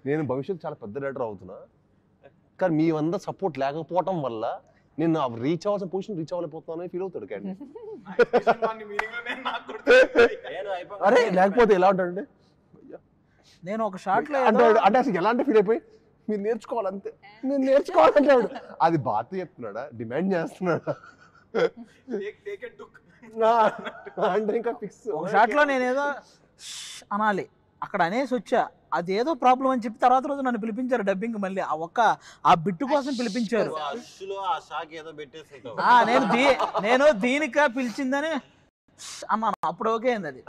నేను భవిష్యత్తు చాలా పెద్ద డైరెక్టర్ అవుతున్నా, కానీ మీ వంద సపోర్ట్ లేకపోవటం వల్ల నేను రీచ్ అవ్వాల్సిన పొజిషన్ రీచ్ అవ్వలేకపోతున్నాను ఫీల్ అవుతాడు క్యాండీ. అరే లేకపోతే ఎలా ఉంటాడంటే నేను ఒక షాట్ లో అంటాడు, అంటే అసలు ఎలా అంటే ఫీల్ అయిపోయి మీరు నేర్చుకోవాలంతే, మీరు నేర్చుకోవాలంటాడు. అది బాధ చెప్తున్నాడా, డిమాండ్ చేస్తున్నాడా అంటే ఇంకా ఫిక్స్. ఒక షాట్ లో నేనేదో అనాలి, అక్కడ అనేసి వచ్చా, అదేదో ప్రాబ్లం అని చెప్పి తర్వాత రోజు నన్ను పిలిపించారు డబ్బింగ్, మళ్ళీ ఆ బిట్టు కోసం పిలిపించారు. నేను దీనికా పిలిచిందని అన్నాను, అప్పుడు ఓకే అయింది అది.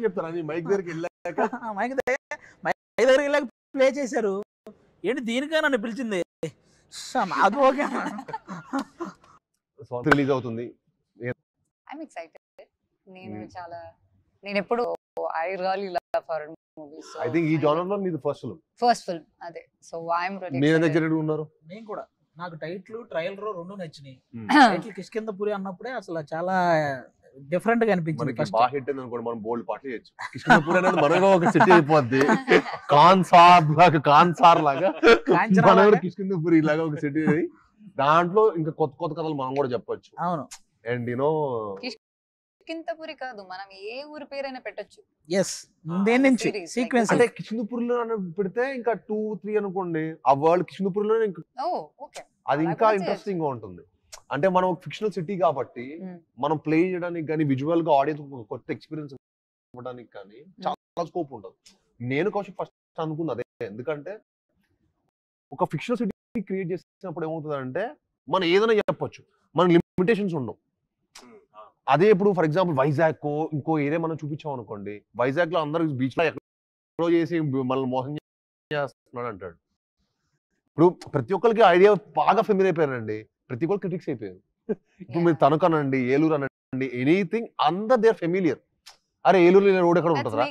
చెప్తాను మైక్ దగ్గరికి వెళ్ళాక మైక్ దగ్గరికి వెళ్ళాక ప్లే చేశారు, ఏంటి దీనికా నన్ను పిలిచింది, అది ఓకే. రిలీజ్ అవుతుంది. I'm excited. నేను ఎప్పుడు I really love horror movies. I think ఈ genre లో మీది ఫస్ట్ ఫిల్మ్ అదే. సో I'm really మీరు excited. దగ్గర ఉన్నారు. నేను కూడా, నాకు టైటిల్ ట్రయల్ రెండు నచ్చినాయి. టైటిల్ కిష్కింధపురి అన్నప్పుడే అసలు చాలా డిఫరెంట్ గా అనిపించింది. మనకి బాగా హిట్ అయింది అనుకోండి, మనం బోల్డ్ పాటలు చేయొచ్చు. కిష్కింధపురి అనేది మనగా ఒక సిటీ అయిపోద్ది, కాన్సార్ లాగా మన కిష్కింధపురి లాగా ఒక సిటీ. దాంట్లో ఇంకా కొత్త కొత్త కథలు మనం కూడా చెప్పొచ్చు. అవును. అండ్ యూనో కిష్కింధపురి కాదు, మనం ఏ ఊరి పేరైనా పెట్టొచ్చు. ఎస్, దేని నుంచి సీక్వెన్స్ అంటే కిష్కింధపురిలో పెడితే ఇంకా 2-3 అనుకోండి, ఆ వరల్డ్ కిష్కింధపురిలో ఓకే, అది ఇంకా ఇంట్రెస్టింగ్ గా ఉంటుంది. అంటే మనం ఫిక్షనల్ సిటీ కాబట్టి మనం ప్లే చేయడానికి కానీ విజువల్ గా ఆడియన్స్ కొత్త ఎక్స్పీరియన్స్ ఇవ్వడానికి కానీ చాలా స్కోప్ ఉంటుంది. నేను కౌశిక్ ఫస్ట్ అనుకుంది అదే, ఎందుకంటే ఒక ఫిక్షనల్ సిటీ క్రియేట్ చేసినప్పుడు ఏమవుతుంది అంటే మనం ఏదైనా చెప్పొచ్చు, మన లిమిటేషన్స్ ఉండవు. అదే ఇప్పుడు ఫర్ ఎగ్జాంపుల్ వైజాగ్ ఇంకో ఏరియా మనం చూపించాం అనుకోండి, వైజాగ్ లో అందరూ బీచ్ లో ఎక్కడో చేసి మనల్ని మోసం చేస్తున్నాడు అంటాడు. ఇప్పుడు ప్రతి ఒక్కరికి ఐడియా బాగా ఫెమిలియర్ అయిపోయారండి, ప్రతి ఒక్కరు క్రిటిక్స్ అయిపోయారు. ఇప్పుడు మీరు తణుకు అనండి, ఏలూరు అనండి, ఎనీథింగ్ అందర్ దే ఆర్ ఫెమిలియర్. అరే ఏలూరు రోడ్ ఎక్కడ ఉంటుందా,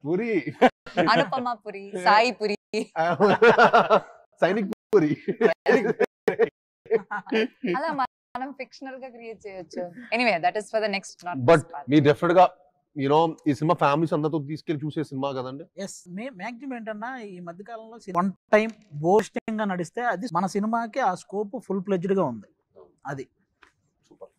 పూరి, అనుపమపురి, సాయిపురి, సైనిక్ పూరి, అలా మనం ఫిక్షనల్ గా క్రియేట్ చేయొచ్చు. Anyway that is for the next not. But me definite గా యూనో ఈ సినిమా ఫ్యామిలీస్ అందరితో తీసుకెళ్లి చూసే సినిమా కదండి. ఎస్, మ్యాక్సిమం ఏంటన్నా ఈ మధ్య కాలంలో వన్ టైం బోస్టింగ్ గా నడిస్తే అది మన సినిమాకి ఆ స్కోప్ ఫుల్ ఫ్లెడ్జ్డ్ గా ఉంది. అది సూపర్.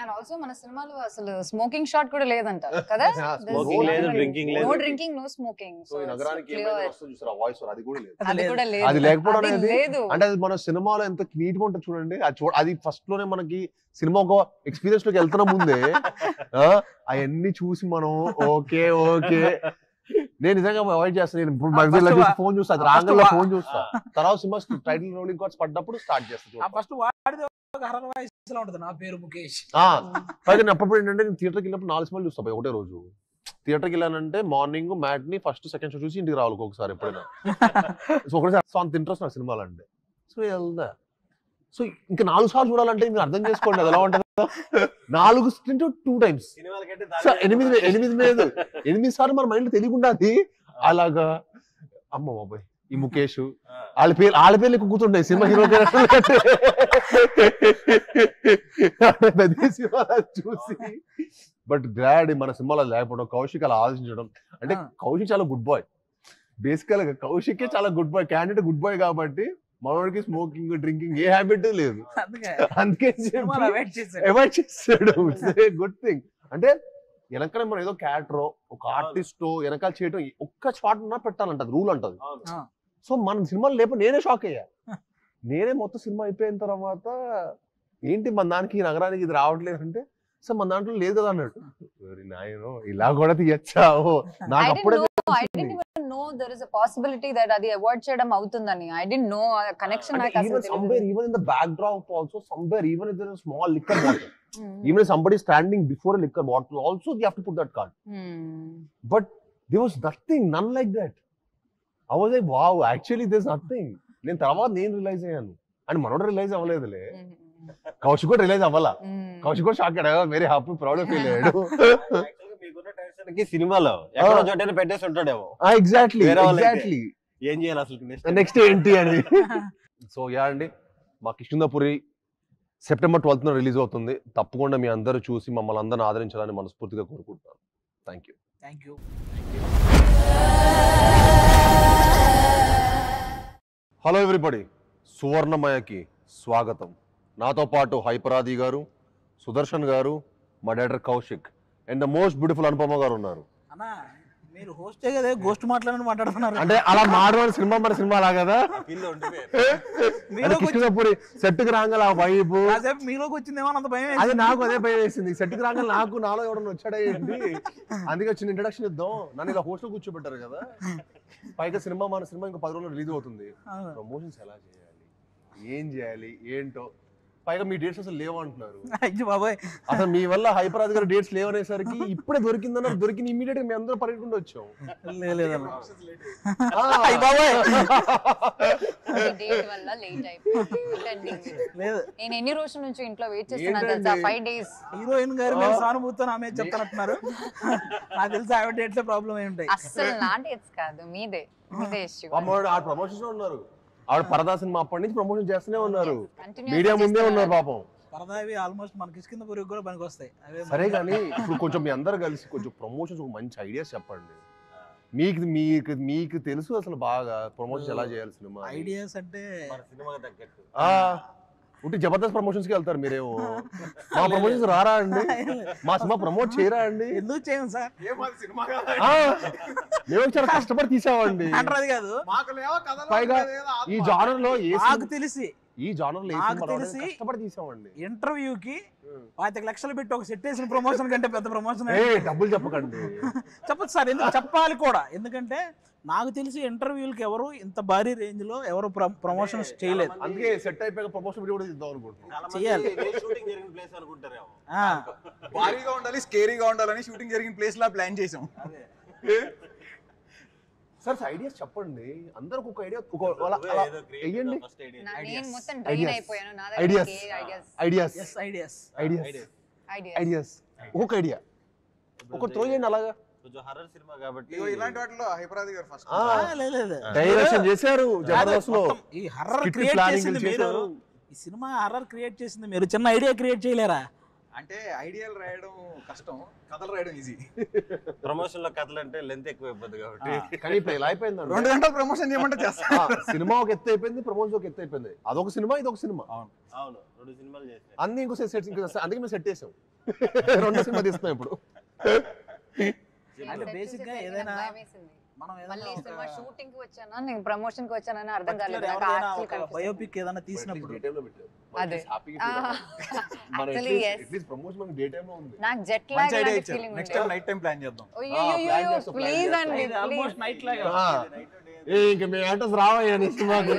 అండ్ ఆల్సో మన సినిమాలో అసలు స్మోకింగ్ షాట్ కూడా లేదంట కదా, స్మోకింగ్ లేదు, డ్రింకింగ్ లేదు, no drinking, no smoking. So ఈ నగరానికి ఏమైనా వస్తుంది చూసారా వాయిస్, అది కూడా లేదు. అది కూడా లేదు, అది లేకపోవడం అది అనేది లేదు. అంటే అది మన సినిమాలో ఎంత నీట్ గా ఉంటుంది చూడండి. అది ఫస్ట్ లోనే మనకి సినిమా ఒక ఎక్స్పీరియన్స్ లోకి వెళ్తున్న ముందే అవన్నీ చూసి మనం ఓకే నేను నిజంగా అవాయిడ్ చేస్తాను. నేను ఇప్పుడు ఫోన్ చూస్తా, రాంగల్లో ఫోన్ చూస్తా, తర్వాత సినిమా టైటిల్ రోలింగ్ కార్డ్స్ పడ్డప్పుడు స్టార్ట్ చేస్తాను. ఫస్ట్ వాడిది ఒక హర్రర్ వాయిస్ లా ఉంటుంది, నా పేరు ముఖేష్. అప్పుడు ఏంటంటే నేను థియేటర్కి వెళ్ళినప్పుడు 4 సినిమాలు చూస్తా ఒకటే రోజు. థియేటర్కి వెళ్ళానంటే morning matinee first second show చూసి ఇంటికి రావాలి ఒకసారి ఎప్పుడైనా. సో ఒకసారి సో అంత ఇంట్రెస్ట్ నాకు సినిమాలు అంటే. సో వెళ్దా, సో ఇంకా 4 సార్లు చూడాలంటే మీరు అర్థం చేసుకోండి అది ఎలా ఉంటుంది. 4 2 times, 8 సార్లు మన మైండ్ తెలియకుండా అది అలాగా. అమ్మ బాబాయ్ ఈ ముఖేష్ వాళ్ళ పేర్లు ఎక్కువ కూర్చుంటాయి సినిమా హీరో చూసి. బట్ గ్లాడ్ మన సినిమాలో లేకపోవడం, కౌశిక్ అలా ఆలోచించడం. అంటే కౌశిక్ చాలా గుడ్ బాయ్, బేసికల్ గా కౌశిక్ చాలా good boy, candidate good boy కాబట్టి మనోడికి స్మోకింగ్ డ్రింకింగ్ ఏ హ్యాబిట్ లేదు. అందుకే అవాయిడ్ చేస్తాడు. Good thing. అంటే వెనకాల మనం ఏదో క్యారెక్టర్ ఒక ఆర్టిస్ట్ వెనకాల చేయడం ఒక్క స్పాట్ ఉన్నా పెట్టాలంట, రూల్ అంటది. సో మన సినిమాలు లేకపోతే నేనే షాక్ అయ్యా. నేనే మొత్తం సినిమా అయిపోయిన తర్వాత ఏంటి మన దానికి నగరానికి ఇది రావట్లేదు అంటే, సో మన దాంట్లో లేదు కదా అన్నట్టు. నాయనో ఇలా కూడా తీయచ్చా, నాకు అప్పుడే there is a possibility that అది అవాయిడ్ చేయడం అవుతుందని. I didn't know connection. Even in the backdrop also, somewhere even if there is a small liquor bottle, even if somebody is standing before a liquor bottle also they have to put that card. But there was none like that. I was like, wow, actually there's nothing. నేను తర్వాత నేను realise అయ్యాను, and మనోడు realise అవ్వలేదులే, Kaushik కూడా realise అవ్వాలా. కౌశిక్ కూడా shock అయ్యాడు, very happy proud feel అయ్యాడు. సినిమాలో ఎక్కడో చోట పెట్టేసి ఉంటాడేమో. ఎగ్జాక్ట్లీ ఏం చేయాలి అసలు నెక్స్ట్ ఏంటి అని. సో యా అండి, మా కిష్కింధపురి సెప్టెంబర్ 12th రిలీజ్ అవుతుంది. తప్పకుండా మీ అందరూ చూసి మమ్మల్ని అందరిని ఆదరించాలని మనస్ఫూర్తిగా కోరుకుంటున్నాను. Thank you. Thank you. Hello everybody, సువర్ణమయకి స్వాగతం. నాతో పాటు హైపరాది గారు, సుదర్శన్ గారు, మా director Kaushik and the most beautiful Anupama గారు ఉన్నారు. అన్నా మీరు హోస్టే కదా, గోస్ట్ మాట్లాడుతున్నారు. అంటే అలా మాడవాడి సినిమా మన సినిమా అలా కదా, కృష్ణపూరి సెట్కి రాగల ఆ వైపు మీలోకి వచ్చిందేమో అంత భయం. అది నాకు అదే భయం వేసింది. సెట్కి రాగల నాలో ఎవడన్నా వచ్చాడా ఏంటి, అందుకే వచ్చిన ఇంట్రడక్షన్ ఇద్దాం. నన్ను ఇలా హోస్టల్ కూర్చోబెట్టారు కదా. పైగా మన సినిమా ఇంకా 10 రోజులు రిలీజ్ అవుతుంది. ప్రమోషన్స్ ఎలా చేయాలి, ఏం చేయాలి ఏంటో, పైగా మీ డేట్స్ అసలు లేవంటున్నారు. బాబాయ్ అసలు మీ వల్ల హైపరాజ్ గారు డేట్స్ లేవనేసరికి ఇప్పుడే దొరికిందన్నారు. దొరికింది ఇమీడియట్ గా మేము అందరూ పరిగెట్టుకుంటూ వచ్చాం. నేను ఎన్ని రోజుల నుంచి ఇంట్లో వెయిట్ చేస్తున్నాను తెలుసా, 5 days. హీరోయిన్ గారు మీరు సానుభూతితో ఆమె చెప్తానంటున్నారు. నాకు తెలిసి ఆవిడ డేట్స్ ప్రాబ్లం ఏమి ఉంటాయి. అసలు నా డేట్స్ కాదు, మీదే ఇష్యూ. ఆ ప్రమోషన్స్ లో ఉన్నారు. ఆవిడ పరదా సినిమా అప్పటి నుంచి ప్రమోషన్ చేస్తూనే ఉన్నారు. మీడియా ముందే ఉన్నారు పాపం. పరదావి ఆల్మోస్ట్ మన కిష్కింద పురుగు కూడా పనికి వస్తాయి. సరే కానీ ఇప్పుడు కొంచెం మీ అందరు కలిసి కొంచెం ప్రమోషన్స్ ఒక మంచి ఐడియాస్ చెప్పండి. మీకు తెలుసు అసలు బాగా ప్రమోషన్స్ ఎలా చేయాలి సినిమా ఐడియాస్ అంటే. ఉంటే జబర్దస్త్ ప్రమోషన్స్ కి వెళ్తారు మీరేమో. మా ప్రమోషన్స్ రారా అండి, మా సినిమా ప్రమోట్ చేయరా అండి? ఎందుకు చేయం సార్, మేము చాలా కష్టపడి తీసామండి. అది కాదు పైగా ఈ జానర్ లో నాకు తెలిసి కష్టపడి తీసామండి. ఇంటర్వ్యూకి 25 లక్షలు పెట్టి ఒక సెట్ వేసిన ప్రమోషన్ కంటే పెద్ద ప్రమోషన్. డబ్బులు చెప్పకండి. చెప్పదు సార్, ఎందుకు చెప్పాలి కూడా. ఎందుకంటే నాకు తెలిసి ఇంటర్వ్యూలకి ఎవరు ఇంత భారీ రేంజ్ లో ఎవరు ప్రమోషన్స్ చేయలేదు. అందుకే సెట్ అయిపోయాక ప్రమోషన్ వీడియో కూడా ఇద్దాం అనుకుంటున్నాం. చేయాలి. భారీగా ఉండాలి, స్కేరీగా ఉండాలని షూటింగ్ జరిగిన ప్లేస్ లా ప్లాన్ చేసాం. సార్ ఐడియాస్ చెప్పండి. అందరికి ఒక ఐడియా వేయండి. ఒక ఐడియా ఒక త్రో చేయండి. అలాగా హర్రర్ సినిమా కాబట్టి ఇలాంటి వాటిలో హైపరాది గారు ఫస్ట్ డైరెక్షన్ చేశారు జబర్దస్త్ లో. ఈ హర్రర్ క్రియేట్ చేసింది మీరు, ఈ సినిమా హర్రర్ క్రియేట్ చేసింది మీరు. చిన్న ఐడియా క్రియేట్ చేయలేరా? అంటే ఐడియాలు రాయడం కష్టం, కథలు రాయడం ఈజీ. ప్రమోషన్ లో కథలు అంటే లెంత్ ఎక్కువ అయిపోద్ది కాబట్టి. కానీ ఇప్పుడు ఎలా అయిపోయింది, 2 గంటలు ప్రమోషన్ చేయమంటే చేస్తా. సినిమా ఒక ఎత్తు అయిపోయింది, ప్రమోషన్ ఒక ఎత్తు అయిపోయింది. అదొక సినిమా, ఇదొక సినిమా. అవును 2 సినిమాలు చేసాం. అన్ని ఇంకో సెట్, అందుకే మేము సెట్ చేసాం. 2 సినిమా తీస్తున్నాం ఇప్పుడు. అంటే బేసిక్ గా ఏదైనా మనం షూటింగ్ కి వచ్చానా, నేను ప్రమోషన్ కి వచ్చానని అర్థం కాలేదు. బయోపిక్ ఏదైనా తీసినప్పుడు నాకు jet lag feeling next time night time plan చేద్దాం. ప్లీజ్ అండి, ఆల్మోస్ట్ నైట్ లాగా. ఇంకా మేము యాక్టర్స్ రావయ్యా నెక్స్ట్ మాకు.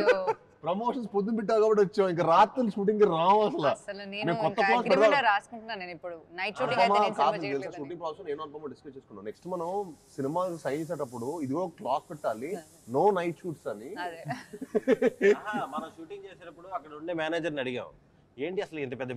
ప్రమోషన్స్ పొద్దున పెట్టావు కాబట్టి వచ్చాం, ఇంకా రాత్రి షూటింగ్ రావు అసలు. నేను అగ్రిమెంట్ రాసుకుంటున్నాను. నేను ఇప్పుడు నైట్ షూటింగ్ అయితే నేను సినిమా చేయట్లేదు. షూటింగ్ ప్రాసెస్ నేను అనుపమ డిస్కస్ చేసుకున్నాం. నెక్స్ట్ మనం సినిమా సైన్ చేసేటప్పుడు ఇదిగో క్లాక్ పెట్టాలి, నో నైట్ షూట్స్ అని. మనం షూటింగ్ చేసేటప్పుడు అక్కడ ఉండే మేనేజర్ని అడిగాం, ఏంటి అసలు ఇంత పెద్ద